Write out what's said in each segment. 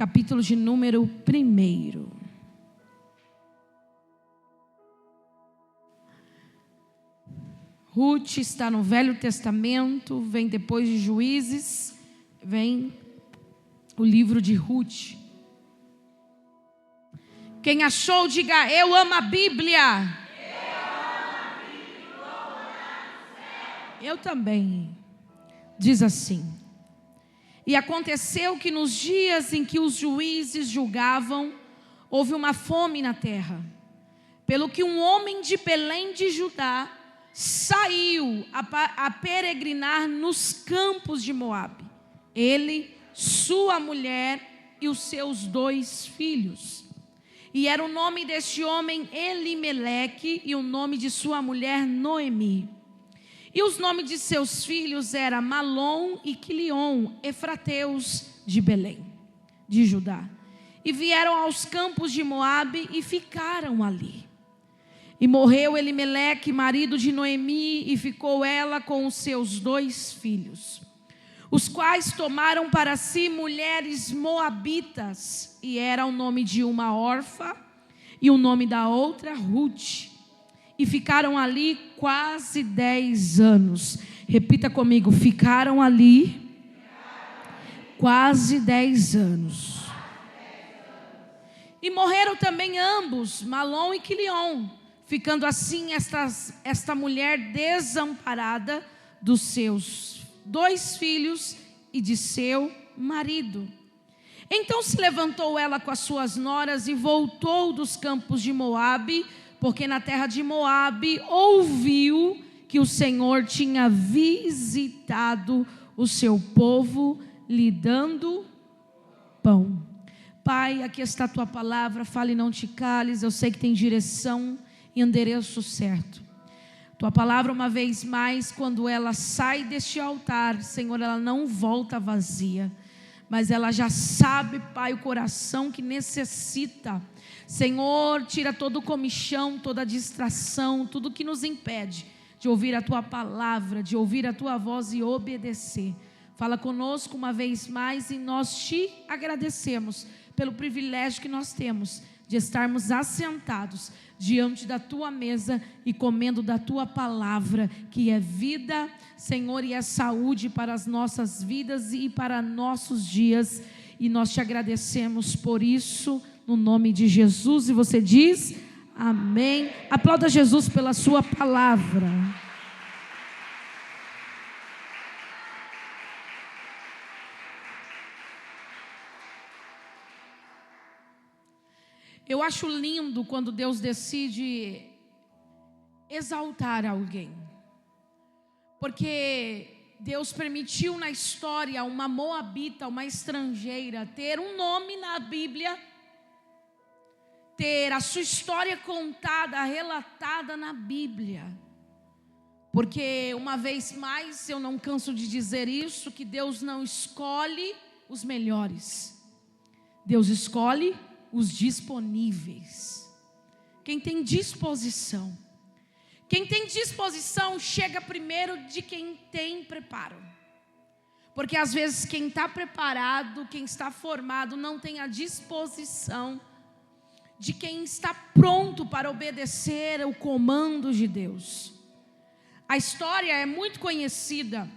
capítulo de número 1. Ruth está no Velho Testamento, vem depois de Juízes, vem o livro de Ruth. Quem achou, diga: eu amo a Bíblia. Eu também. Diz assim: e aconteceu que nos dias em que os juízes julgavam, houve uma fome na terra, pelo que um homem de Belém de Judá saiu a peregrinar nos campos de Moabe, ele, sua mulher e os seus 2 filhos. E era o nome deste homem Elimeleque, e o nome de sua mulher Noemi. E os nomes de seus filhos eram Malom e Quilion, efrateus de Belém, de Judá. E vieram aos campos de Moabe e ficaram ali. E morreu Elimeleque, marido de Noemi, e ficou ela com os seus 2 filhos, os quais tomaram para si mulheres moabitas, e era o nome de uma Orfa, e o nome da outra Ruth. E ficaram ali quase 10 anos. Repita comigo: ficaram ali quase 10 anos. E morreram também ambos, Malom e Quilion, ficando assim esta mulher desamparada dos seus 2 filhos e de seu marido. Então se levantou ela com as suas noras e voltou dos campos de Moabe, porque na terra de Moabe ouviu que o Senhor tinha visitado o seu povo, lhe dando pão. Pai, aqui está a tua palavra, fale e não te cales. Eu sei que tem direção e endereço certo. Tua palavra, uma vez mais, quando ela sai deste altar, Senhor, ela não volta vazia, mas ela já sabe, Pai, o coração que necessita. Senhor, tira todo o comichão, toda a distração, tudo que nos impede de ouvir a tua palavra, de ouvir a tua voz e obedecer. Fala conosco uma vez mais, e nós te agradecemos pelo privilégio que nós temos de estarmos assentados diante da tua mesa e comendo da tua palavra, que é vida, Senhor, e é saúde para as nossas vidas e para nossos dias. E nós te agradecemos por isso, no nome de Jesus. E você diz amém. Aplauda Jesus pela sua palavra. Eu acho lindo quando Deus decide exaltar alguém, porque Deus permitiu na história uma moabita, uma estrangeira, ter um nome na Bíblia, ter a sua história contada, relatada na Bíblia. Porque uma vez mais, eu não canso de dizer isso, que Deus não escolhe os melhores, Deus escolhe os disponíveis. Quem tem disposição. Quem tem disposição chega primeiro de quem tem preparo. Porque às vezes quem está preparado, quem está formado, não tem a disposição de quem está pronto para obedecer o comando de Deus. A história é muito conhecida.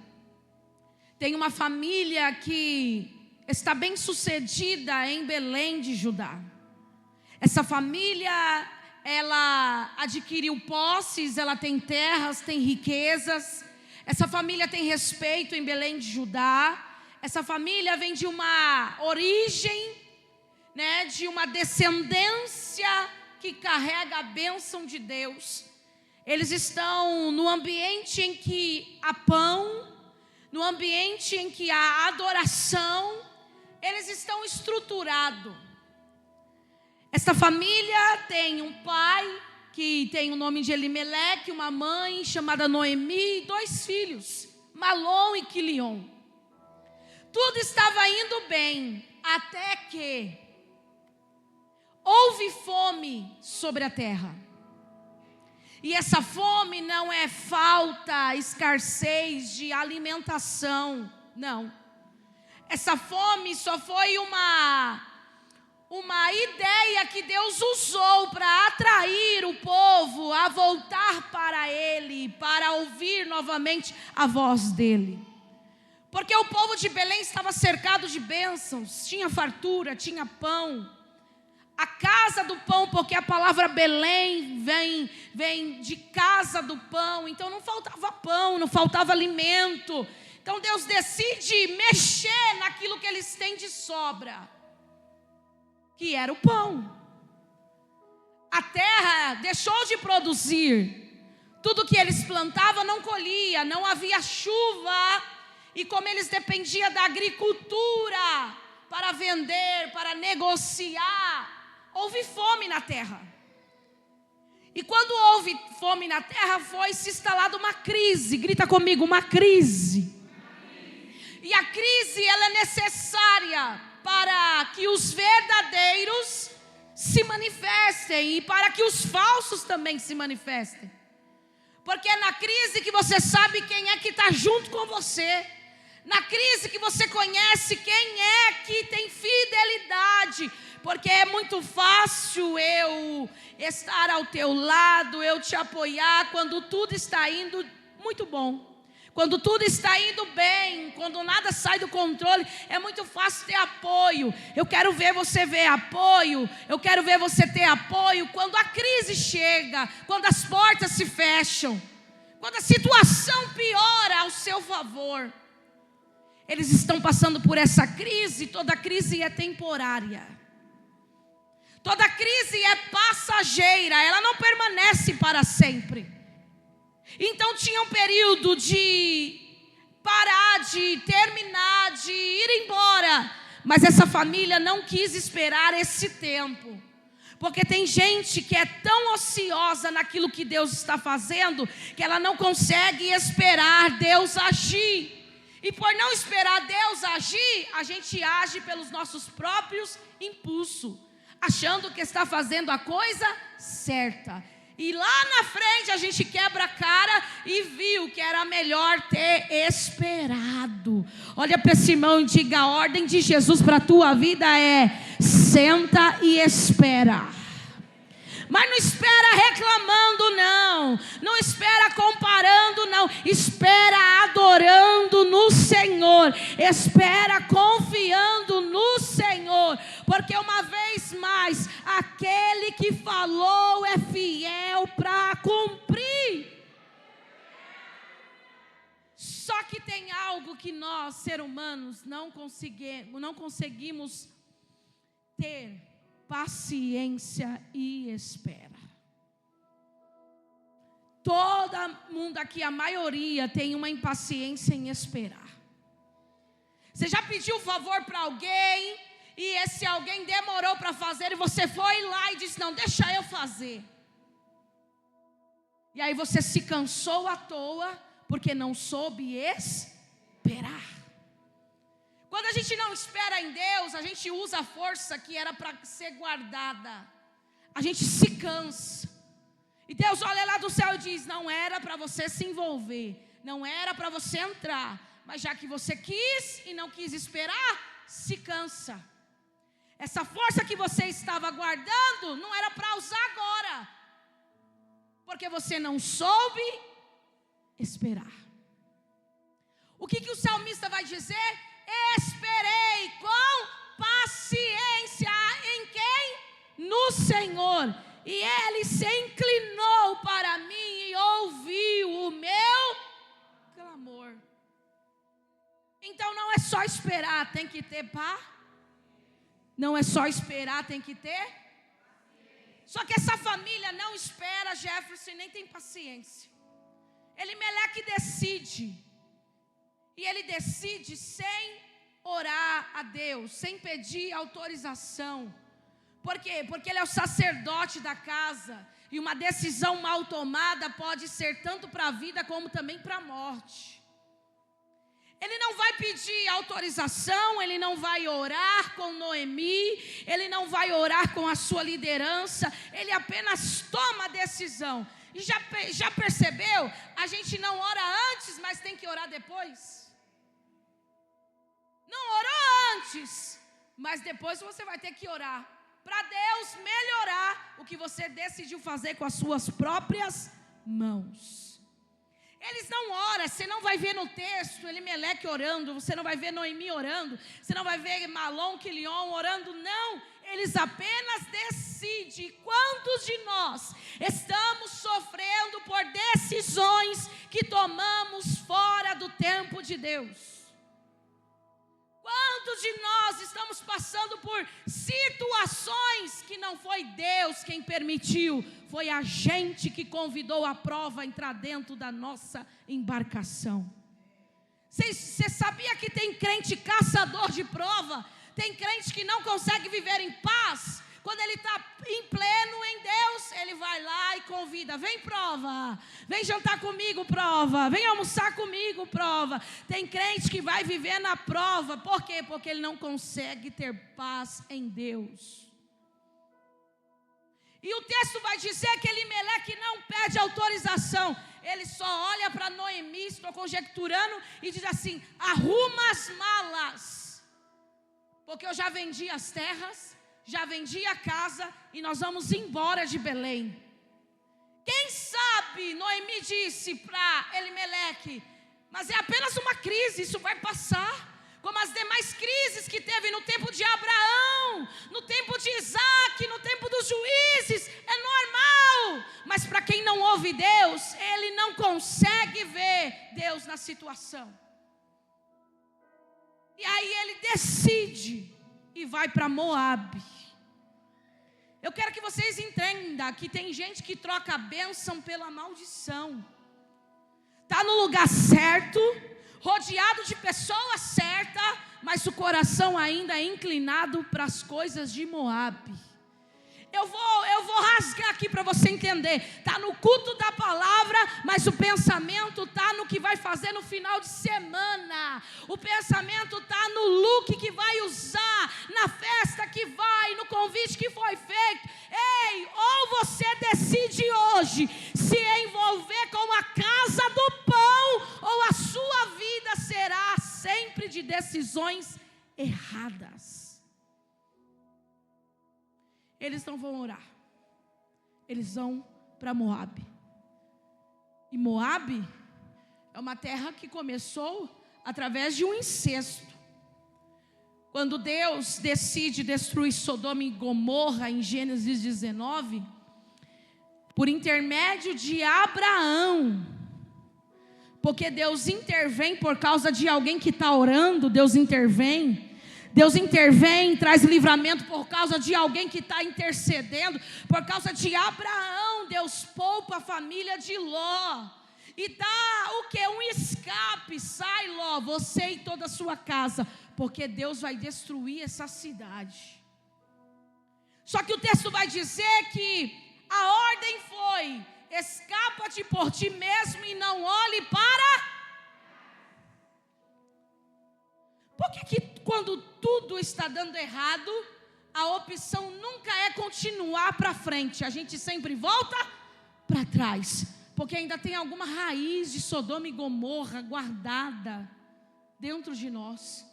Tem uma família que está bem sucedida em Belém de Judá. Essa família, ela adquiriu posses, ela tem terras, tem riquezas. Essa família tem respeito em Belém de Judá. Essa família vem de uma origem, de uma descendência que carrega a bênção de Deus. Eles estão no ambiente em que há pão, no ambiente em que há adoração. Eles estão estruturados. Esta família tem um pai que tem o nome de Elimeleque, uma mãe chamada Noemi e 2 filhos, Malom e Quilion. Tudo estava indo bem, até que houve fome sobre a terra. E essa fome não é falta, escassez de alimentação, não. Essa fome só foi uma ideia que Deus usou para atrair o povo a voltar para Ele, para ouvir novamente a voz dEle. Porque o povo de Belém estava cercado de bênçãos, tinha fartura, tinha pão. A casa do pão, porque a palavra Belém vem de casa do pão. Então não faltava pão, não faltava alimento. Então Deus decide mexer naquilo que eles têm de sobra, que era o pão. A terra deixou de produzir. Tudo que eles plantavam não colhia, não havia chuva. E como eles dependiam da agricultura para vender, para negociar, houve fome na terra. E quando houve fome na terra, foi se instalada uma crise. Grita comigo, uma crise. E a crise, ela é necessária para que os verdadeiros se manifestem e para que os falsos também se manifestem. Porque é na crise que você sabe quem é que está junto com você. Na crise que você conhece quem é que tem fidelidade. Porque é muito fácil eu estar ao teu lado, eu te apoiar quando tudo está indo muito bom. Quando tudo está indo bem, quando nada sai do controle, é muito fácil ter apoio. Eu quero ver você ver apoio, eu quero ver você ter apoio quando a crise chega, quando as portas se fecham, quando a situação piora ao seu favor. Eles estão passando por essa crise, toda crise é temporária. Toda crise é passageira, ela não permanece para sempre. Então tinha um período de parar, de terminar, de ir embora. Mas essa família não quis esperar esse tempo. Porque tem gente que é tão ociosa naquilo que Deus está fazendo, que ela não consegue esperar Deus agir. E por não esperar Deus agir, a gente age pelos nossos próprios impulsos, achando que está fazendo a coisa certa. E lá na frente a gente quebra a cara e viu que era melhor ter esperado. Olha para esse irmão e diga: a ordem de Jesus para a tua vida é: senta e espera. Mas não espera reclamando, não. Não espera comparando, não. Espera adorando no Senhor. Espera confiando no Senhor. Porque uma vez mais, aquele que falou é fiel para cumprir. Só que tem algo que nós, seres humanos, não conseguimos ter: paciência e espera. Todo mundo aqui, a maioria, tem uma impaciência em esperar. Você já pediu favor para alguém e esse alguém demorou para fazer e você foi lá e disse: não, deixa eu fazer. E aí você se cansou à toa porque não soube esperar. Quando a gente não espera em Deus, a gente usa a força que era para ser guardada. A gente se cansa. E Deus olha lá do céu e diz: não era para você se envolver, não era para você entrar, mas já que você quis e não quis esperar, se cansa. Essa força que você estava guardando não era para usar agora, porque você não soube esperar. O que o salmista vai dizer? Esperei com paciência em quem? No Senhor. E Ele se inclinou para mim e ouviu o meu clamor. Então não é só esperar, tem que ter paz. Não é só esperar, tem que ter. Só que essa família não espera, Jefferson, nem tem paciência. Elimeleque decide. E ele decide sem orar a Deus, sem pedir autorização. Por quê? Porque ele é o sacerdote da casa. E uma decisão mal tomada pode ser tanto para a vida como também para a morte. Ele não vai pedir autorização, ele não vai orar com Noemi, ele não vai orar com a sua liderança, ele apenas toma a decisão. E já percebeu? A gente não ora antes, mas tem que orar depois. Não orou antes, mas depois você vai ter que orar para Deus melhorar o que você decidiu fazer com as suas próprias mãos. Eles não oram, você não vai ver no texto Elimeleque orando, você não vai ver Noemi orando, você não vai ver Malom, Quilion orando, não. Eles apenas decidem. Quantos de nós estamos sofrendo por decisões que tomamos fora do tempo de Deus? Quantos de nós estamos passando por situações que não foi Deus quem permitiu, foi a gente que convidou a prova a entrar dentro da nossa embarcação? Você sabia que tem crente caçador de prova? Tem crente que não consegue viver em paz? Quando ele está em pleno em Deus, ele vai lá e convida: vem prova, vem jantar comigo prova, vem almoçar comigo prova. Tem crente que vai viver na prova. Por quê? Porque ele não consegue ter paz em Deus. E o texto vai dizer que Elimeleque não pede autorização. Ele só olha para Noemi, estou conjecturando, e diz assim: arruma as malas, porque eu já vendi as terras, já vendi a casa e nós vamos embora de Belém. Quem sabe, Noemi disse para Elimeleque: mas é apenas uma crise, isso vai passar, como as demais crises que teve no tempo de Abraão, no tempo de Isaac, no tempo dos juízes, é normal. Mas para quem não ouve Deus, ele não consegue ver Deus na situação. E aí ele decide e vai para Moabe. Eu quero que vocês entendam que tem gente que troca a bênção pela maldição. Está no lugar certo, rodeado de pessoas certas, mas o coração ainda é inclinado para as coisas de Moabe. Eu vou rasgar aqui para você entender. Está no culto da palavra, mas o pensamento está no que vai fazer no final de semana. O pensamento está no look que vai usar, na festa que vai, no convite que foi feito. Ei, ou você decide hoje se envolver com a casa do pão, ou a sua vida será sempre de decisões erradas. Eles não vão orar, eles vão para Moabe. E Moabe é uma terra que começou através de um incesto. Quando Deus decide destruir Sodoma e Gomorra em Gênesis 19, por intermédio de Abraão, porque Deus intervém por causa de alguém que está orando, Deus intervém, traz livramento por causa de alguém que está intercedendo. Por causa de Abraão, Deus poupa a família de Ló. E dá o que? Um escape. Sai, Ló, você e toda a sua casa, porque Deus vai destruir essa cidade. Só que o texto vai dizer que a ordem foi: escapa-te por ti mesmo e não olhe para... Por que quando tudo está dando errado, a opção nunca é continuar para frente? A gente sempre volta para trás, porque ainda tem alguma raiz de Sodoma e Gomorra guardada dentro de nós.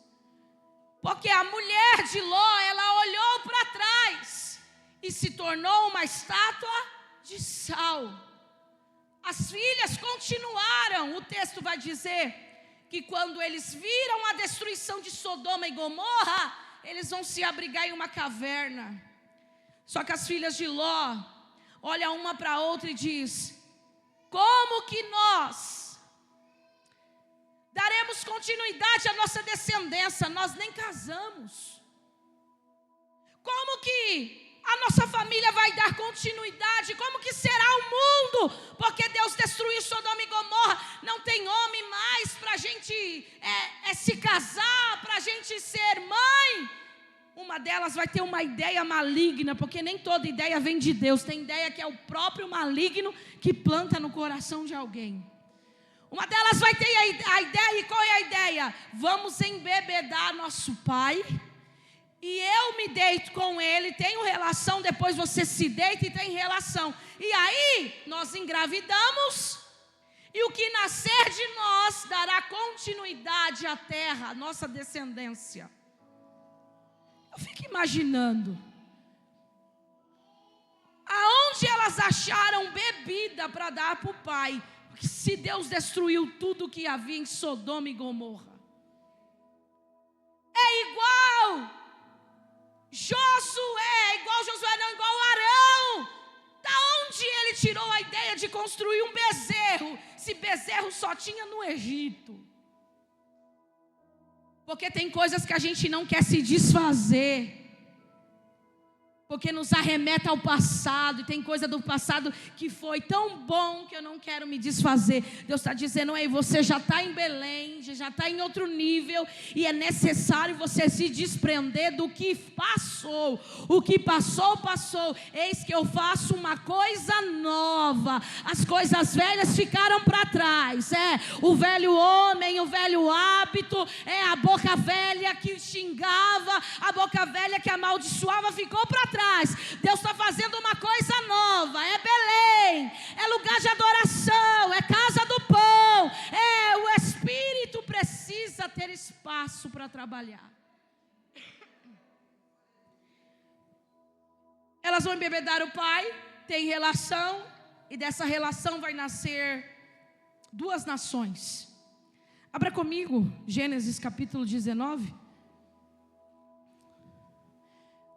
Porque a mulher de Ló, ela olhou para trás e se tornou uma estátua de sal. As filhas continuaram. O texto vai dizer que quando eles viram a destruição de Sodoma e Gomorra, eles vão se abrigar em uma caverna. Só que as filhas de Ló olham uma para a outra e diz: como que nós daremos continuidade à nossa descendência? Nós nem casamos. Como que a nossa família vai dar continuidade? Como que será o mundo? Porque Deus destruiu Sodoma e Gomorra. Não tem homem mais para a gente se casar, para a gente ser mãe. Uma delas vai ter uma ideia maligna, porque nem toda ideia vem de Deus. Tem ideia que é o próprio maligno que planta no coração de alguém. Uma delas vai ter a ideia, e qual é a ideia? Vamos embebedar nosso pai, e eu me deito com ele, tenho relação, depois você se deita e tem relação. E aí, nós engravidamos, E o que nascer de nós dará continuidade à terra, à nossa descendência. Eu fico imaginando, aonde elas acharam bebida para dar para o pai, se Deus destruiu tudo que havia em Sodoma e Gomorra. É igual Josué, não, igual Arão. Da onde ele tirou a ideia de construir um bezerro, se bezerro só tinha no Egito? Porque tem coisas que a gente não quer se desfazer, porque nos arremeta ao passado, e tem coisa do passado que foi tão bom que eu não quero me desfazer. Deus está dizendo: ei, você já está em Belém, já está em outro nível, e é necessário você se desprender do que passou. O que passou, passou. Eis que eu faço uma coisa nova. As coisas velhas ficaram para trás. O velho homem, o velho hábito, a boca velha que xingava, a boca velha que amaldiçoava, ficou para trás. Deus está fazendo uma coisa nova. É Belém, é lugar de adoração, é casa do pão. O Espírito precisa ter espaço para trabalhar. Elas vão embebedar o pai, tem relação, e dessa relação vai nascer duas nações. Abra comigo Gênesis capítulo 19.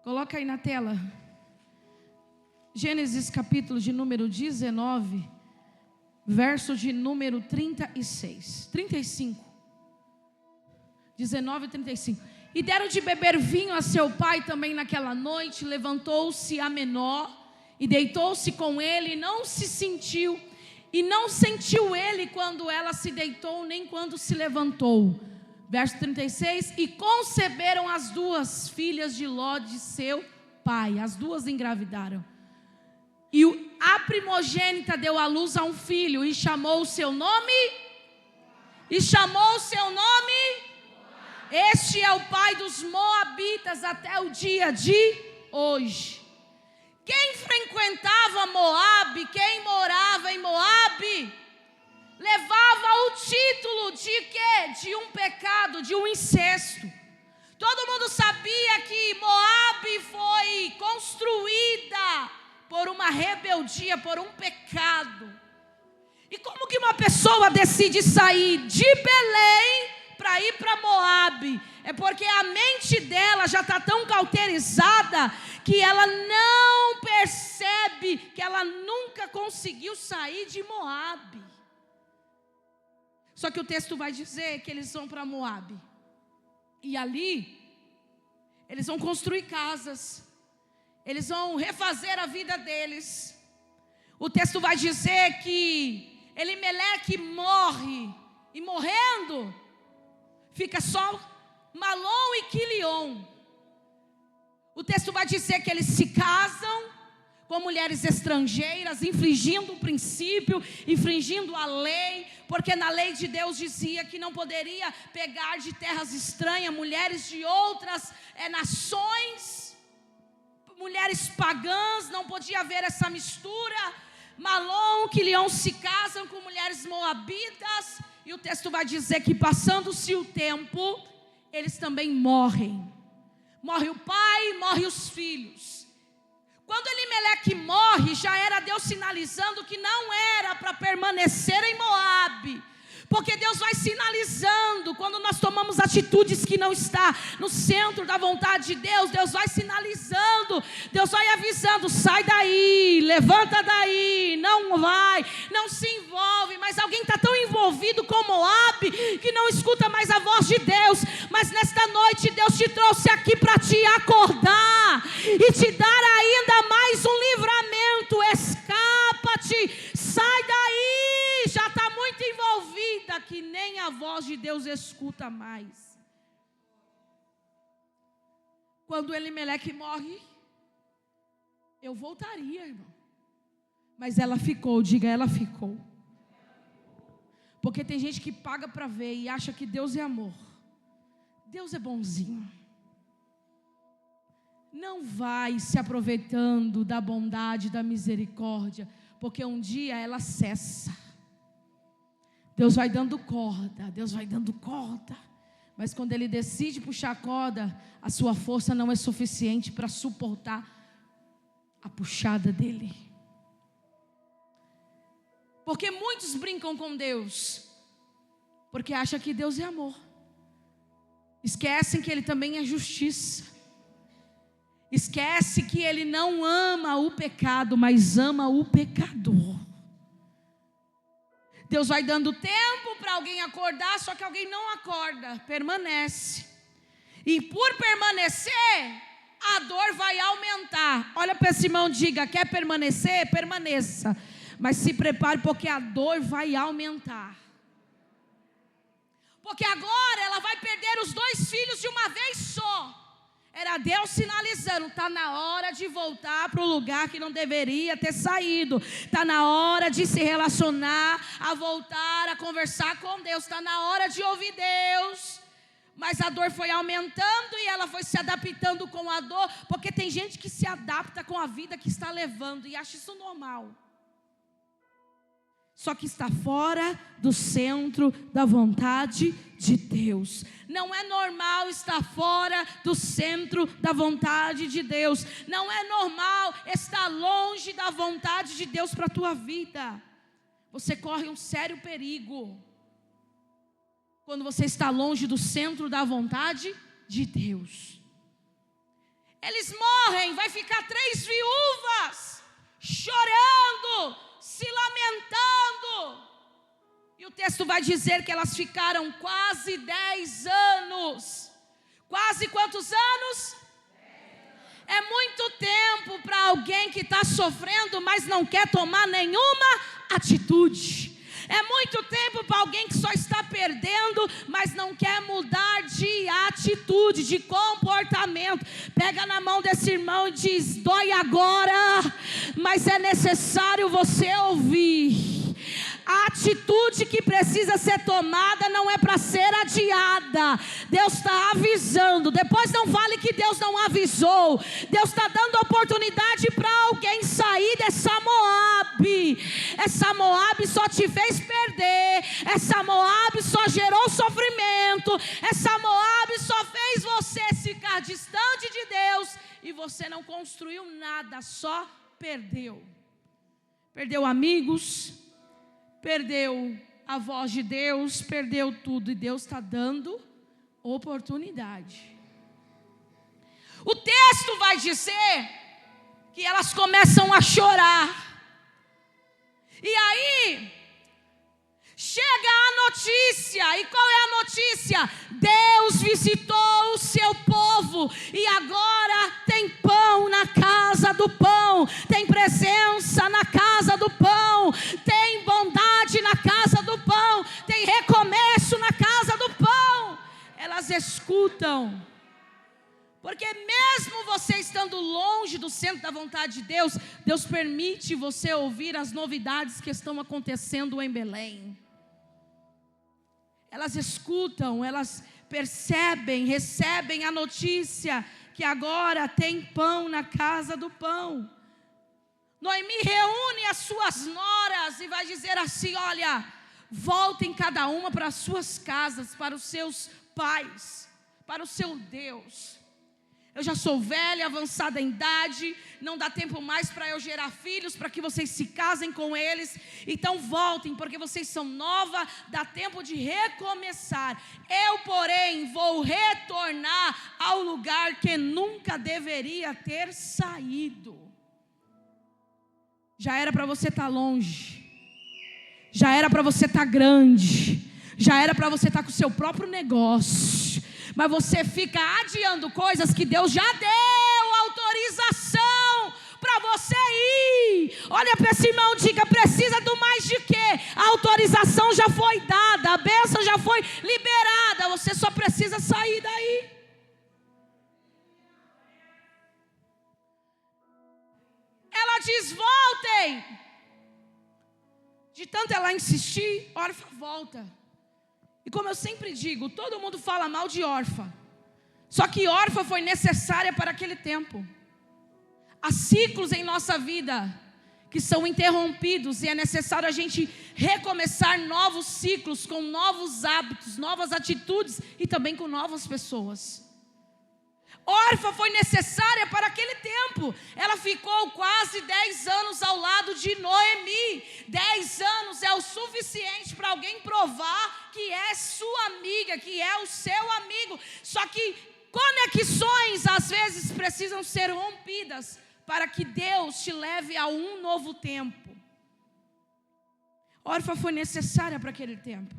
Coloca aí na tela. Gênesis capítulo de número 19, verso de número 36, 35. 19 e 35. E deram de beber vinho a seu pai também naquela noite. Levantou-se a menor e deitou-se com ele, e não sentiu ele quando ela se deitou, nem quando se levantou. Verso 36, e conceberam as duas filhas de Ló, de seu pai. As duas engravidaram. E a primogênita deu à luz a um filho, e chamou o seu nome. Este é o pai dos moabitas até o dia de hoje. Quem frequentava Moabe, quem morava em Moabe, levava o título de quê? De um pecado, de um incesto. Todo mundo sabia que Moabe foi construída por uma rebeldia, por um pecado. E como que uma pessoa decide sair de Belém para ir para Moabe? É porque a mente dela já está tão cauterizada que ela não percebe que ela nunca conseguiu sair de Moabe. Só que o texto vai dizer que eles vão para Moabe. E ali, eles vão construir casas. Eles vão refazer a vida deles. O texto vai dizer que Elimeleque morre. E morrendo, fica só Malom e Quilion. O texto vai dizer que eles se casam com mulheres estrangeiras, infringindo o princípio, infringindo a lei, porque na lei de Deus dizia que não poderia pegar de terras estranhas mulheres de outras nações, mulheres pagãs, não podia haver essa mistura. Malom, Quilion se casam com mulheres moabitas, e o texto vai dizer que passando-se o tempo, eles também morrem. Morre o pai, morre os filhos. Quando Elimeleque morre, já era Deus sinalizando que não era para permanecer em Moabe. Porque Deus vai sinalizando, quando nós tomamos atitudes que não está no centro da vontade de Deus, Deus vai sinalizando, Deus vai avisando: sai daí, levanta daí, não vai, não se envolve. Mas alguém está tão envolvido com Moabe que não escuta mais a voz de Deus. Mas nesta noite Deus te trouxe aqui para te acordar e te dar ainda mais um livramento. Escapa-te, sai daí, já está muito envolvida que nem a voz de Deus escuta mais. Quando Elimeleque morre, eu voltaria, irmão. Mas ela ficou, diga, ela ficou. Porque tem gente que paga para ver e acha que Deus é amor. Deus é bonzinho. Não vai se aproveitando da bondade, da misericórdia, porque um dia ela cessa. Deus vai dando corda, Deus vai dando corda. Mas quando Ele decide puxar a corda, a sua força não é suficiente para suportar a puxada dEle. Porque muitos brincam com Deus, porque acham que Deus é amor. Esquecem que Ele também é justiça. Esquece que Ele não ama o pecado, mas ama o pecador. Deus vai dando tempo para alguém acordar, só que alguém não acorda, permanece. E por permanecer, a dor vai aumentar. Olha para esse irmão e diga: quer permanecer? Permaneça. Mas se prepare, porque a dor vai aumentar. Porque agora ela vai perder os 2 filhos de uma vez só. Era Deus sinalizando: está na hora de voltar para o lugar que não deveria ter saído. Está na hora de se relacionar, a voltar a conversar com Deus. Está na hora de ouvir Deus. Mas a dor foi aumentando e ela foi se adaptando com a dor. Porque tem gente que se adapta com a vida que está levando e acha isso normal. Só que está fora do centro da vontade de Deus. Não é normal estar fora do centro da vontade de Deus. Não é normal estar longe da vontade de Deus para a tua vida. Você corre um sério perigo quando você está longe do centro da vontade de Deus. Eles morrem, vai ficar 3 viúvas chorando, se lamentando. E o texto vai dizer que elas ficaram quase 10 anos. Quase quantos anos? É muito tempo para alguém que está sofrendo, mas não quer tomar nenhuma atitude. É muito tempo para alguém que só está perdendo, mas não quer mudar de atitude, de comportamento. Pega na mão desse irmão e diz: dói agora, mas é necessário você ouvir. A atitude que precisa ser tomada não é para ser adiada. Deus está avisando. Depois não fale que Deus não avisou. Deus está dando oportunidade para alguém sair dessa Moabe. Essa Moabe só te fez perder. Essa Moabe só gerou sofrimento. Essa Moabe só fez você ficar distante de Deus. E você não construiu nada, só perdeu. Perdeu amigos, perdeu a voz de Deus, perdeu tudo. E Deus está dando oportunidade. O texto vai dizer que elas começam a chorar. E aí chega a notícia. E qual é a notícia? Deus visitou o seu povo. E agora tem pão na casa do pão. Tem presença na casa do pão. Tem bondade na casa do pão. Tem recomeço na casa do pão. Elas escutam. Porque mesmo você estando longe do centro da vontade de Deus, Deus permite você ouvir as novidades que estão acontecendo em Belém. Elas escutam, elas percebem, recebem a notícia que agora tem pão na casa do pão. Noemi reúne as suas noras e vai dizer assim: olha, voltem cada uma para as suas casas, para os seus pais, para o seu Deus. Eu já sou velha, avançada em idade, não dá tempo mais para eu gerar filhos, para que vocês se casem com eles. Então voltem, porque vocês são nova, dá tempo de recomeçar. Eu, porém, vou retornar ao lugar que nunca deveria ter saído. Já era para você estar longe, já era para você estar grande, já era para você estar com o seu próprio negócio. Mas você fica adiando coisas que Deus já deu autorização para você ir. Olha para esse irmão e diga: precisa do mais de quê? A autorização já foi dada, a bênção já foi liberada. Você só precisa sair daí. Ela diz: voltem. De tanto ela insistir, Orfa volta. E como eu sempre digo, todo mundo fala mal de Orfa. Só que Orfa foi necessária para aquele tempo. Há ciclos em nossa vida que são interrompidos, e é necessário a gente recomeçar novos ciclos, com novos hábitos, novas atitudes e também com novas pessoas. Orfa foi necessária para aquele tempo. Ela ficou quase 10 anos ao lado de Noemi. 10 anos é o suficiente para alguém provar que é sua amiga, que é o seu amigo. Só que conexões às vezes precisam ser rompidas para que Deus te leve a um novo tempo. Orfa foi necessária para aquele tempo.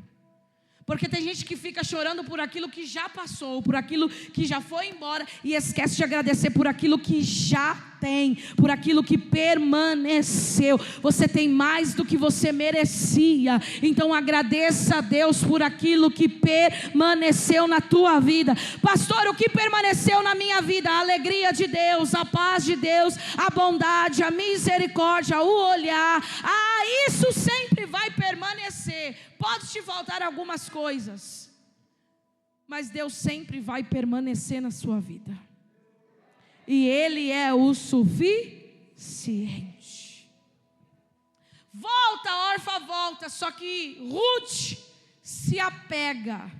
Porque tem gente que fica chorando por aquilo que já passou, por aquilo que já foi embora, e esquece de agradecer por aquilo que já tem, por aquilo que permaneceu. Você tem mais do que você merecia, então agradeça a Deus por aquilo que permaneceu na tua vida. Pastor, o que permaneceu na minha vida? A alegria de Deus, a paz de Deus, a bondade, a misericórdia, o olhar. Isso sempre vai permanecer. Pode te faltar algumas coisas, mas Deus sempre vai permanecer na sua vida, e Ele é o suficiente. Volta, Orfa, volta. Só que Ruth se apega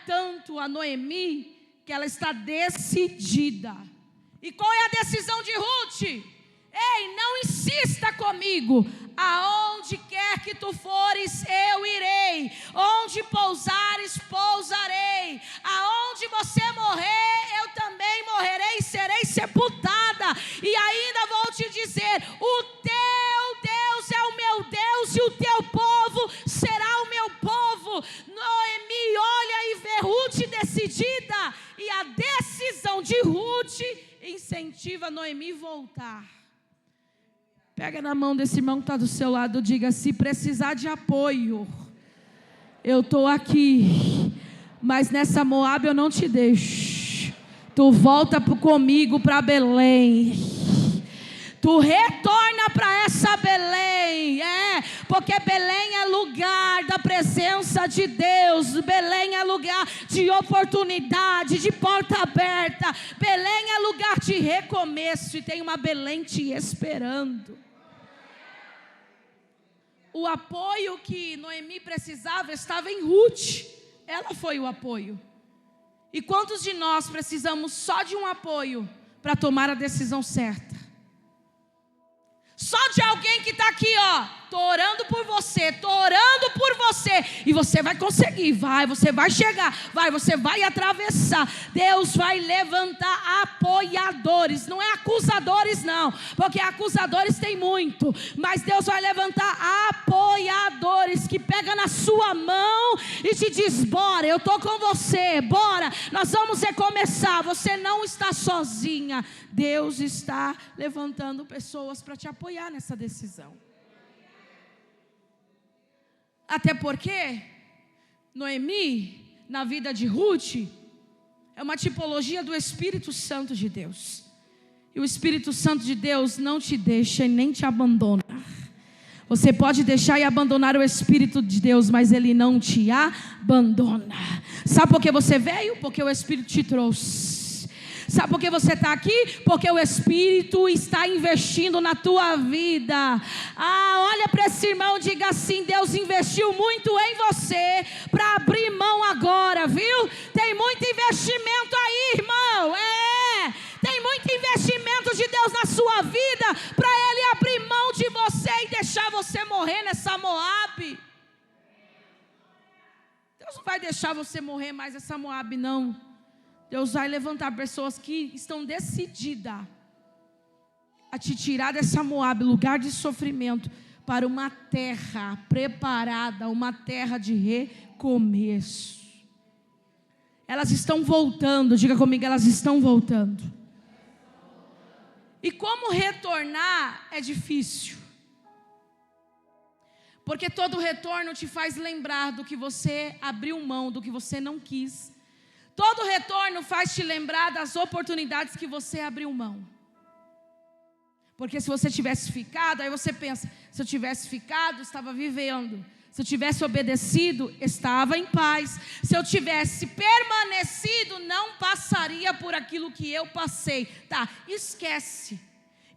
tanto a Noemi, que ela está decidida. E qual é a decisão de Ruth? Ei, não insista comigo. Aonde quer que tu fores, eu irei. Onde pousares, pousarei. Aonde você morrer, eu também morrerei e serei sepultada. E ainda vou te dizer: o teu Deus é o meu Deus, e o teu povo será o meu povo. Noemi olha e vê Ruth decidida, e a decisão de Ruth incentiva Noemi a voltar. Pega na mão desse irmão que está do seu lado, diga: se precisar de apoio, eu estou aqui, mas nessa Moab eu não te deixo. Tu volta comigo para Belém. Tu retorna para essa Belém, porque Belém é lugar da presença de Deus. Belém é lugar de oportunidade, de porta aberta. Belém é lugar de recomeço, e tem uma Belém te esperando. O apoio que Noemi precisava estava em Ruth. Ela foi o apoio. E quantos de nós precisamos só de um apoio para tomar a decisão certa? Só de alguém que está aqui, estou orando por você, estou orando por você, e você vai conseguir, você vai chegar, você vai atravessar. Deus vai levantar apoiadores, não é acusadores não, porque acusadores tem muito, mas Deus vai levantar apoiadores que pega na sua mão e te diz: bora, eu estou com você, bora, nós vamos recomeçar. Você não está sozinha. Deus está levantando pessoas para te apoiar nessa decisão. Até porque Noemi, na vida de Ruth, é uma tipologia do Espírito Santo de Deus. E o Espírito Santo de Deus não te deixa e nem te abandona. Você pode deixar e abandonar o Espírito de Deus, mas Ele não te abandona. Sabe por que você veio? Porque o Espírito te trouxe. Sabe por que você está aqui? Porque o Espírito está investindo na tua vida. Olha para esse irmão e diga assim: Deus investiu muito em você para abrir mão agora, viu? Tem muito investimento aí, irmão. Tem muito investimento de Deus na sua vida para Ele abrir mão de você e deixar você morrer nessa Moab. Deus não vai deixar você morrer mais nessa Moab, não. Deus vai levantar pessoas que estão decididas a te tirar dessa Moab, lugar de sofrimento, para uma terra preparada, uma terra de recomeço. Elas estão voltando, diga comigo, elas estão voltando. E como retornar é difícil, porque todo retorno te faz lembrar do que você abriu mão, do que você não quis. Todo retorno faz te lembrar das oportunidades que você abriu mão. Porque se você tivesse ficado, aí você pensa: se eu tivesse ficado, estava vivendo. Se eu tivesse obedecido, estava em paz. Se eu tivesse permanecido, não passaria por aquilo que eu passei. Tá, esquece.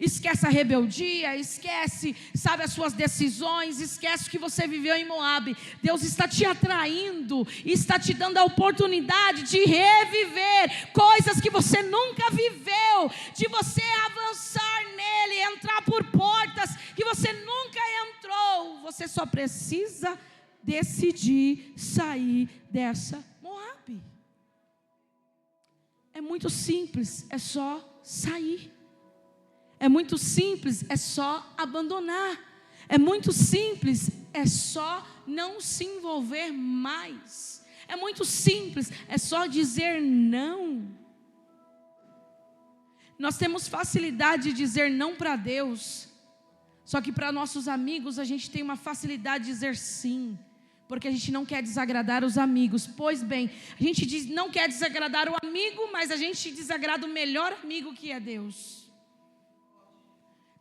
Esquece a rebeldia, esquece, sabe, as suas decisões, esquece o que você viveu em Moabe. Deus está te atraindo, está te dando a oportunidade de reviver coisas que você nunca viveu, de você avançar nele, entrar por portas que você nunca entrou. Você só precisa decidir sair dessa Moabe. É muito simples, é só sair. É muito simples, é só abandonar. É muito simples, é só não se envolver mais. É muito simples, é só dizer não. Nós temos facilidade de dizer não para Deus, só que para nossos amigos a gente tem uma facilidade de dizer sim, porque a gente não quer desagradar os amigos. Pois bem, a gente não quer desagradar o amigo, mas a gente desagrada o melhor amigo, que é Deus.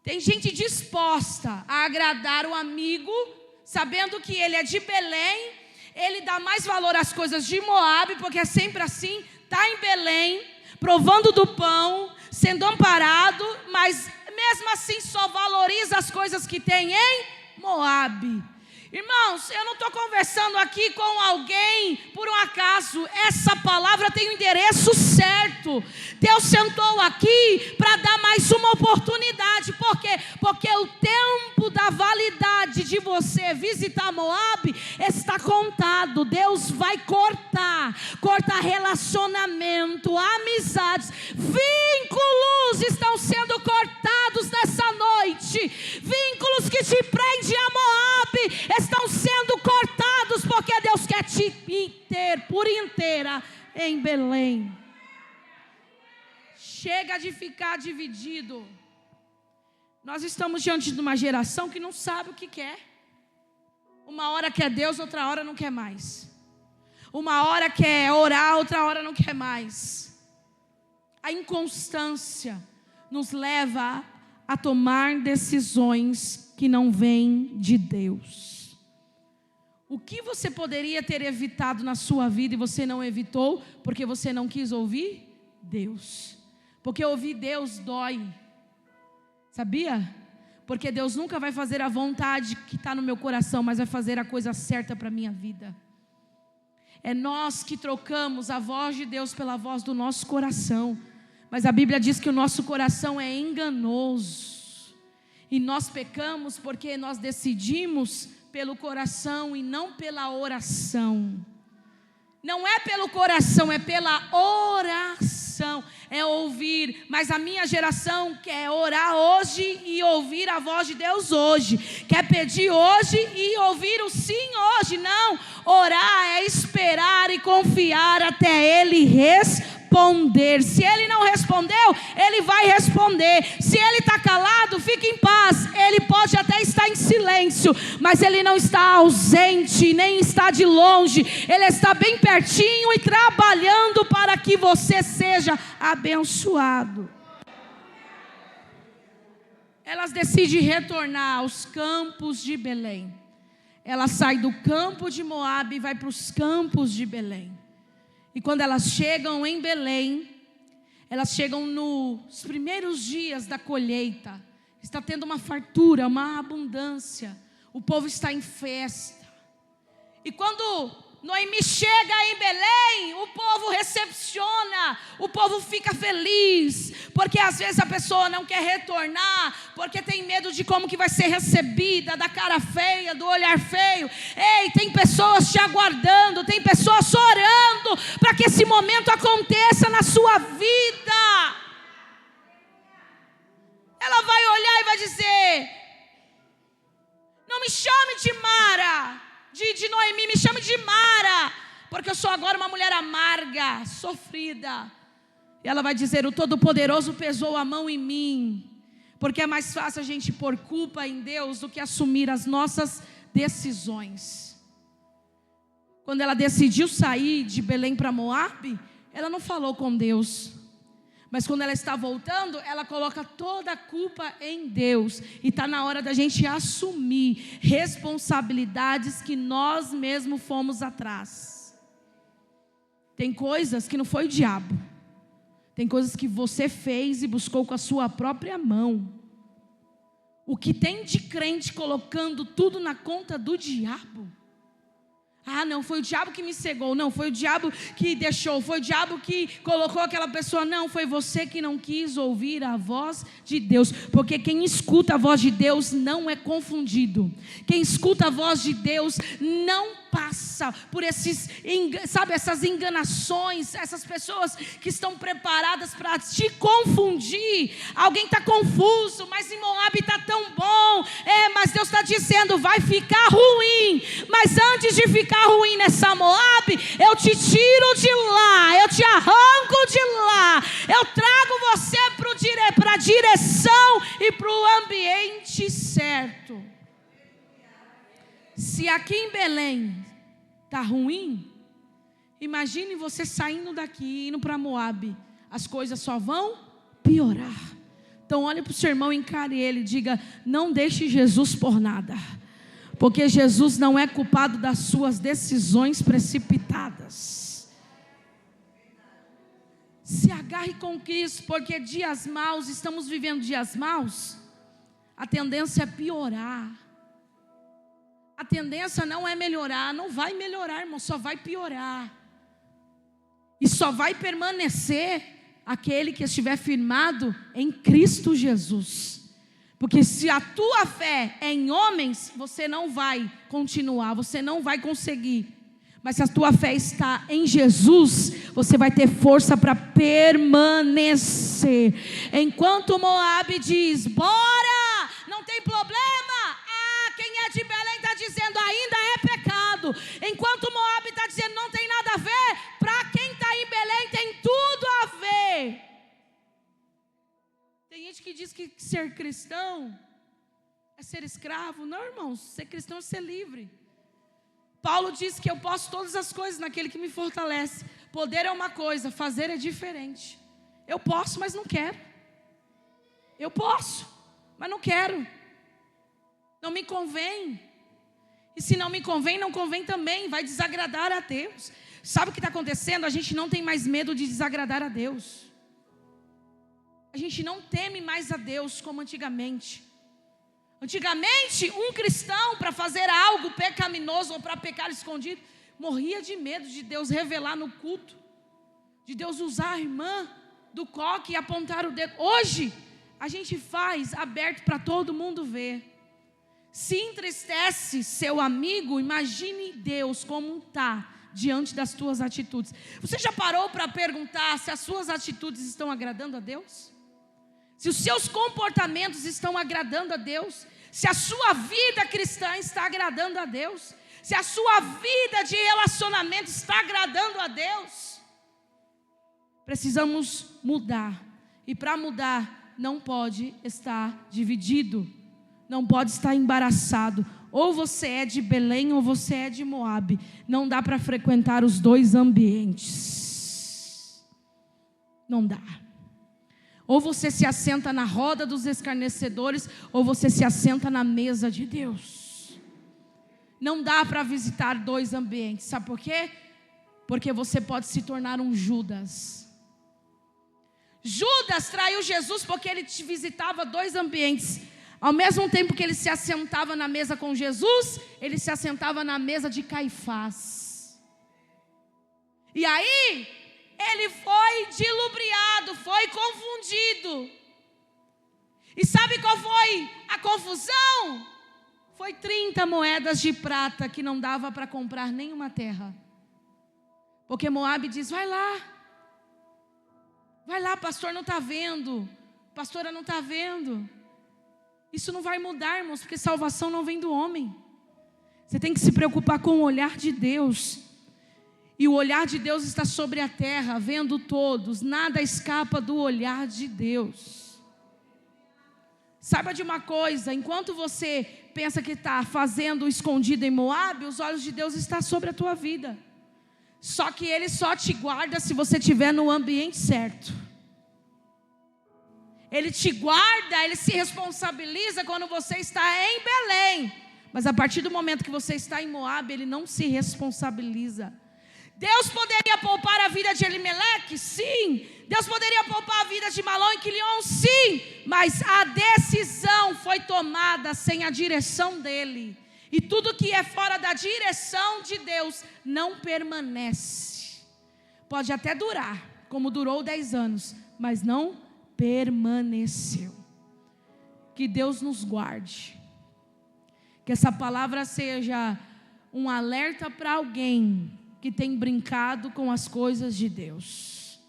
Tem gente disposta a agradar o amigo, sabendo que ele é de Belém, ele dá mais valor às coisas de Moabe, porque é sempre assim, está em Belém, provando do pão, sendo amparado, mas mesmo assim só valoriza as coisas que tem em Moabe. Irmãos, eu não estou conversando aqui com alguém por um acaso. Essa palavra tem o endereço certo. Deus sentou aqui para dar mais uma oportunidade. Por quê? Porque o tempo da validade de você visitar Moabe está contado. Deus vai cortar relacionamento, amizades, vínculos estão sendo cortados nessa noite. Vínculos que te prendem a Moabe estão sendo cortados, porque Deus quer te ter por inteira em Belém. Chega de ficar dividido. Nós estamos diante de uma geração que não sabe o que quer. Uma hora quer Deus, outra hora não quer mais. Uma hora quer orar, outra hora não quer mais. A inconstância nos leva a tomar decisões que não vêm de Deus. O que você poderia ter evitado na sua vida e você não evitou, porque você não quis ouvir Deus? Porque ouvir Deus dói. Sabia? Porque Deus nunca vai fazer a vontade que está no meu coração, mas vai fazer a coisa certa para a minha vida. É nós que trocamos a voz de Deus pela voz do nosso coração. Mas a Bíblia diz que o nosso coração é enganoso. E nós pecamos porque nós decidimos pelo coração e não pela oração. Não é pelo coração, é pela oração. É ouvir. Mas a minha geração quer orar hoje e ouvir a voz de Deus hoje. Quer pedir hoje e ouvir o sim hoje. Não, orar é esperar e confiar até Ele responder. Se Ele não respondeu, Ele vai responder. Se Ele está calado, fique em paz. Ele pode até estar em silêncio, mas Ele não está ausente, nem está de longe. Ele está bem pertinho e trabalhando para que você seja abençoado. Elas decidem retornar aos campos de Belém. Ela sai do campo de Moabe e vai para os campos de Belém. E quando elas chegam em Belém, elas chegam nos primeiros dias da colheita. Está tendo uma fartura, uma abundância. O povo está em festa. E quando Noemi chega em Belém, o povo recepciona, o povo fica feliz, porque às vezes a pessoa não quer retornar, porque tem medo de como que vai ser recebida, da cara feia, do olhar feio. Ei, tem pessoas te aguardando, tem pessoas orando para que esse momento aconteça na sua vida. Ela vai olhar e vai dizer: não me chame de Mara, de Noemi, me chame de Mara, porque eu sou agora uma mulher amarga, sofrida. E ela vai dizer: o Todo-Poderoso pesou a mão em mim, porque é mais fácil a gente pôr culpa em Deus do que assumir as nossas decisões. Quando ela decidiu sair de Belém para Moabe, ela não falou com Deus. Mas quando ela está voltando, ela coloca toda a culpa em Deus. E está na hora da gente assumir responsabilidades que nós mesmos fomos atrás. Tem coisas que não foi o diabo. Tem coisas que você fez e buscou com a sua própria mão. O que tem de crente colocando tudo na conta do diabo? Ah, não, foi o diabo que me cegou. Não, foi o diabo que deixou. Foi o diabo que colocou aquela pessoa. Não, foi você que não quis ouvir a voz de Deus. Porque quem escuta a voz de Deus não é confundido. Quem escuta a voz de Deus não passa por essas enganações, essas pessoas que estão preparadas para te confundir. Alguém está confuso, mas em Moabe está tão bom. Mas Deus está dizendo, vai ficar ruim. Mas antes de ficar ruim nessa Moabe, eu te tiro de lá, eu te arranco de lá, eu trago você para a direção e para o ambiente certo. Se aqui em Belém está ruim, imagine você saindo daqui, indo para Moabe, as coisas só vão piorar. Então olhe para o seu irmão, encare ele e diga, não deixe Jesus por nada. Porque Jesus não é culpado das suas decisões precipitadas. Se agarre com Cristo, porque dias maus, estamos vivendo dias maus, a tendência é piorar. A tendência não é melhorar, não vai melhorar, irmão, só vai piorar. E só vai permanecer aquele que estiver firmado em Cristo Jesus. Porque se a tua fé é em homens, você não vai continuar, você não vai conseguir. Mas se a tua fé está em Jesus, você vai ter força para permanecer. Enquanto Moabe diz, bora, não tem problema. Quem é de Belém está dizendo, ainda é pecado. Enquanto Moabe está dizendo, não tem nada a ver. Para quem está em Belém, tem tudo a ver. Tem gente que diz que ser cristão é ser escravo. Não, irmãos, ser cristão é ser livre. Paulo diz que eu posso todas as coisas naquele que me fortalece. Poder é uma coisa, fazer é diferente. Eu posso, mas não quero. Eu posso, mas não quero. Não me convém. E se não me convém, não convém também. Vai desagradar a Deus. Sabe o que está acontecendo? A gente não tem mais medo de desagradar a Deus. A gente não teme mais a Deus como antigamente. Antigamente, um cristão, para fazer algo pecaminoso ou para pecar escondido, morria de medo de Deus revelar no culto, de Deus usar a irmã do coque e apontar o dedo. Hoje, a gente faz aberto para todo mundo ver. Se entristece seu amigo, imagine Deus como está diante das tuas atitudes. Você já parou para perguntar se as suas atitudes estão agradando a Deus? Se os seus comportamentos estão agradando a Deus? Se a sua vida cristã está agradando a Deus? Se a sua vida de relacionamento está agradando a Deus? Precisamos mudar. E para mudar, não pode estar dividido. Não pode estar embaraçado. Ou você é de Belém ou você é de Moabe. Não dá para frequentar os dois ambientes. Não dá. Ou você se assenta na roda dos escarnecedores, ou você se assenta na mesa de Deus. Não dá para visitar dois ambientes. Sabe por quê? Porque você pode se tornar um Judas. Judas traiu Jesus porque ele visitava dois ambientes. Ao mesmo tempo que ele se assentava na mesa com Jesus, ele se assentava na mesa de Caifás. E aí, ele foi dilubriado, foi confundido. E sabe qual foi a confusão? Foi 30 moedas de prata que não dava para comprar nenhuma terra. Porque Moabe diz, vai lá, pastor não está vendo, pastora não está vendo. Isso não vai mudar, irmãos, porque salvação não vem do homem. Você tem que se preocupar com o olhar de Deus. E o olhar de Deus está sobre a terra, vendo todos. Nada escapa do olhar de Deus. Saiba de uma coisa, enquanto você pensa que está fazendo escondido em Moabe, os olhos de Deus estão sobre a tua vida. Só que Ele só te guarda se você estiver no ambiente certo. Ele te guarda, Ele se responsabiliza quando você está em Belém. Mas a partir do momento que você está em Moabe, Ele não se responsabiliza. Deus poderia poupar a vida de Elimeleque? Sim. Deus poderia poupar a vida de Malom e Quilion? Sim. Mas a decisão foi tomada sem a direção dele. E tudo que é fora da direção de Deus não permanece. Pode até durar, como durou 10 anos, mas não permaneceu. Que Deus nos guarde. Que essa palavra seja um alerta para alguém que tem brincado com as coisas de Deus.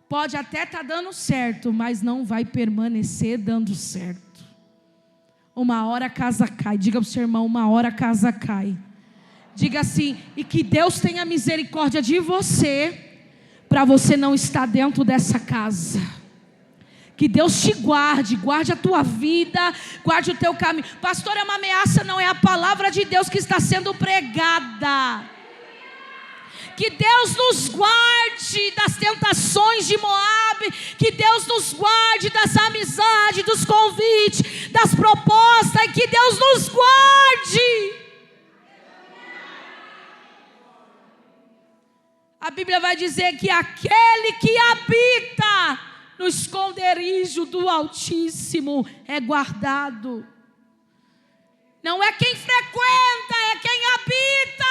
Pode até estar dando certo, mas não vai permanecer dando certo. Uma hora a casa cai. Diga para o seu irmão, uma hora a casa cai. Diga assim, e que Deus tenha misericórdia de você, para você não estar dentro dessa casa. Que Deus te guarde, guarde a tua vida, guarde o teu caminho. Pastor, é uma ameaça, não, é a palavra de Deus que está sendo pregada. Que Deus nos guarde das tentações de Moabe, que Deus nos guarde das amizades, dos convites, das propostas, e que Deus nos guarde. A Bíblia vai dizer que aquele que habita no esconderijo do Altíssimo é guardado. Não é quem frequenta, é quem habita.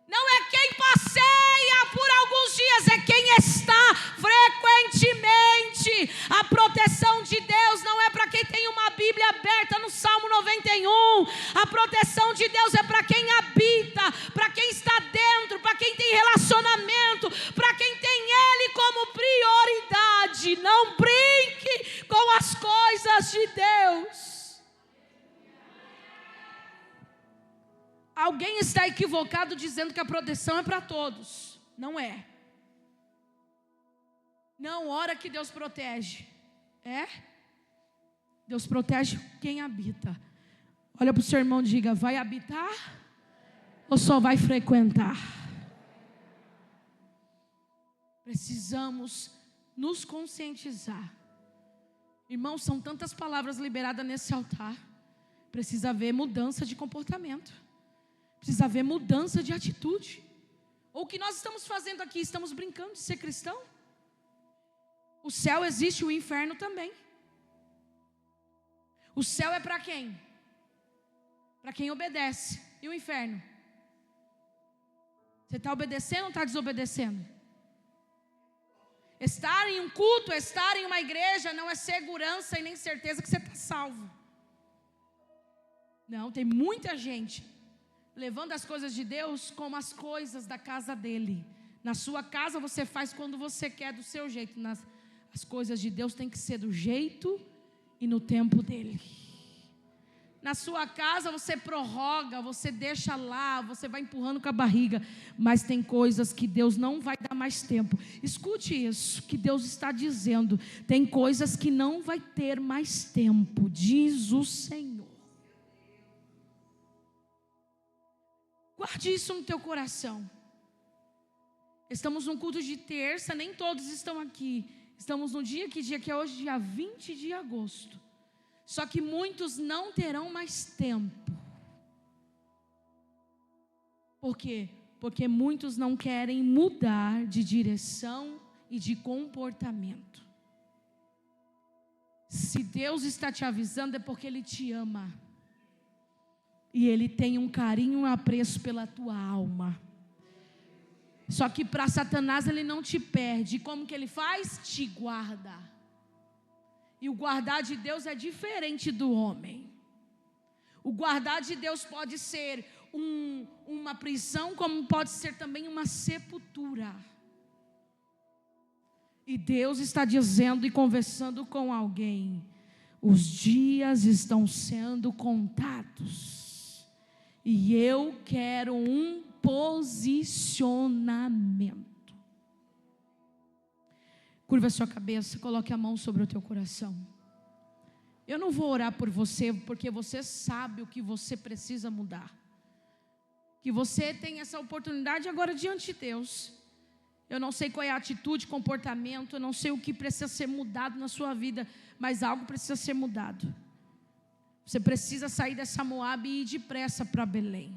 Não é quem passeia por alguns dias, é quem está frequentemente. A proteção de Deus não é para quem tem uma Bíblia aberta no Salmo 91. A proteção de Deus é para quem habita, para quem está dentro, para quem tem relacionamento, para quem tem Ele como prioridade. Não brinque com as coisas de Deus. Alguém está equivocado dizendo que a proteção é para todos. Não é. Não, ora que Deus protege. É? Deus protege quem habita. Olha para o seu irmão e diga, vai habitar ou só vai frequentar? Precisamos nos conscientizar. Irmãos, são tantas palavras liberadas nesse altar. Precisa haver mudança de comportamento. Precisa haver mudança de atitude. Ou o que nós estamos fazendo aqui? Estamos brincando de ser cristão? O céu existe, o inferno também. O céu é para quem? Para quem obedece. E o inferno? Você está obedecendo ou está desobedecendo? Estar em um culto, estar em uma igreja não é segurança e nem certeza que você está salvo. Não, tem muita gente levando as coisas de Deus como as coisas da casa dele. Na sua casa você faz quando você quer, do seu jeito. As coisas de Deus tem que ser do jeito e no tempo dele. Na sua casa você prorroga, você deixa lá, você vai empurrando com a barriga. Mas tem coisas que Deus não vai dar mais tempo. Escute isso que Deus está dizendo. Tem coisas que não vai ter mais tempo, diz o Senhor. Guarde isso no teu coração. Estamos num culto de terça, nem todos estão aqui. Estamos no dia que é hoje, dia 20 de agosto. Só que muitos não terão mais tempo. Por quê? Porque muitos não querem mudar de direção e de comportamento. Se Deus está te avisando é porque Ele te ama. E Ele tem um carinho e um apreço pela tua alma. Só que para Satanás ele não te perde. E como que ele faz? Te guarda. E o guardar de Deus é diferente do homem. O guardar de Deus pode ser uma prisão, como pode ser também uma sepultura. E Deus está dizendo e conversando com alguém: os dias estão sendo contados. E eu quero um posicionamento. Curva a sua cabeça, coloque a mão sobre o teu coração. Eu não vou orar por você, porque você sabe o que você precisa mudar. Que você tem essa oportunidade agora diante de Deus. Eu não sei qual é a atitude, comportamento, eu não sei o que precisa ser mudado na sua vida, mas algo precisa ser mudado. Você precisa sair dessa Moabe e ir depressa para Belém.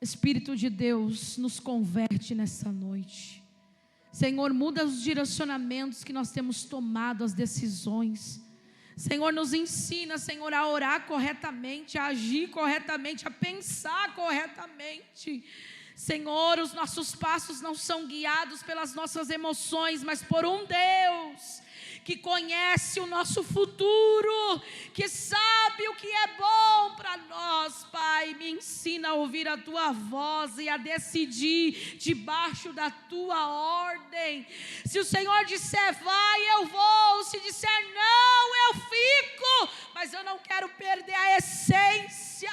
Espírito de Deus, nos converte nessa noite. Senhor, muda os direcionamentos que nós temos tomado, as decisões. Senhor, nos ensina, Senhor, a orar corretamente, a agir corretamente, a pensar corretamente. Senhor, os nossos passos não são guiados pelas nossas emoções, mas por um Deus que conhece o nosso futuro, que sabe o que é bom para nós. Pai, me ensina a ouvir a Tua voz e a decidir debaixo da Tua ordem. Se o Senhor disser vai, eu vou. Se disser não, eu fico. Mas eu não quero perder a essência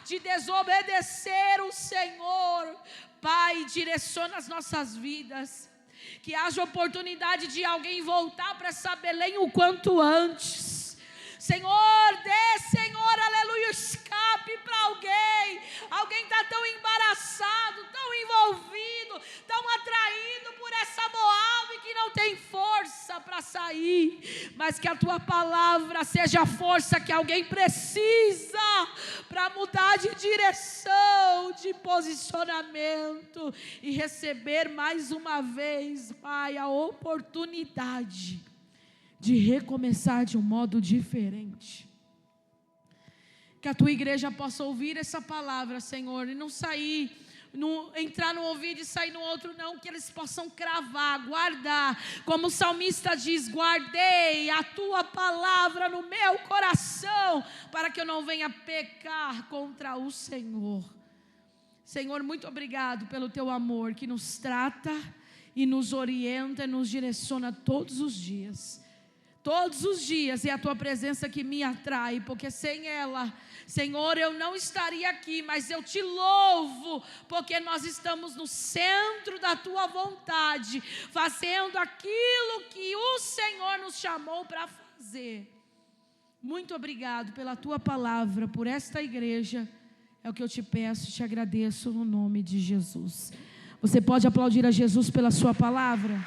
de desobedecer o Senhor. Pai, direciona as nossas vidas. Que haja oportunidade de alguém voltar para essa Belém o quanto antes. Senhor, dê, Senhor, aleluia, escape para alguém. Alguém está tão embaraçado, tão envolvido, tão atraído por essa Moabe que não tem força para sair. Mas que a Tua palavra seja a força que alguém precisa para mudar de direção, de posicionamento e receber mais uma vez, Pai, a oportunidade de recomeçar de um modo diferente. Que a Tua igreja possa ouvir essa palavra, Senhor, e não sair, entrar no ouvido e sair no outro, não. Que eles possam cravar, guardar, como o salmista diz: guardei a Tua palavra no meu coração, para que eu não venha pecar contra o Senhor. Senhor, muito obrigado pelo Teu amor, que nos trata e nos orienta e nos direciona todos os dias. Todos os dias é a Tua presença que me atrai, porque sem ela, Senhor, eu não estaria aqui, mas eu Te louvo, porque nós estamos no centro da Tua vontade, fazendo aquilo que o Senhor nos chamou para fazer. Muito obrigado pela Tua palavra, por esta igreja, é o que eu Te peço e Te agradeço no nome de Jesus. Você pode aplaudir a Jesus pela Sua palavra?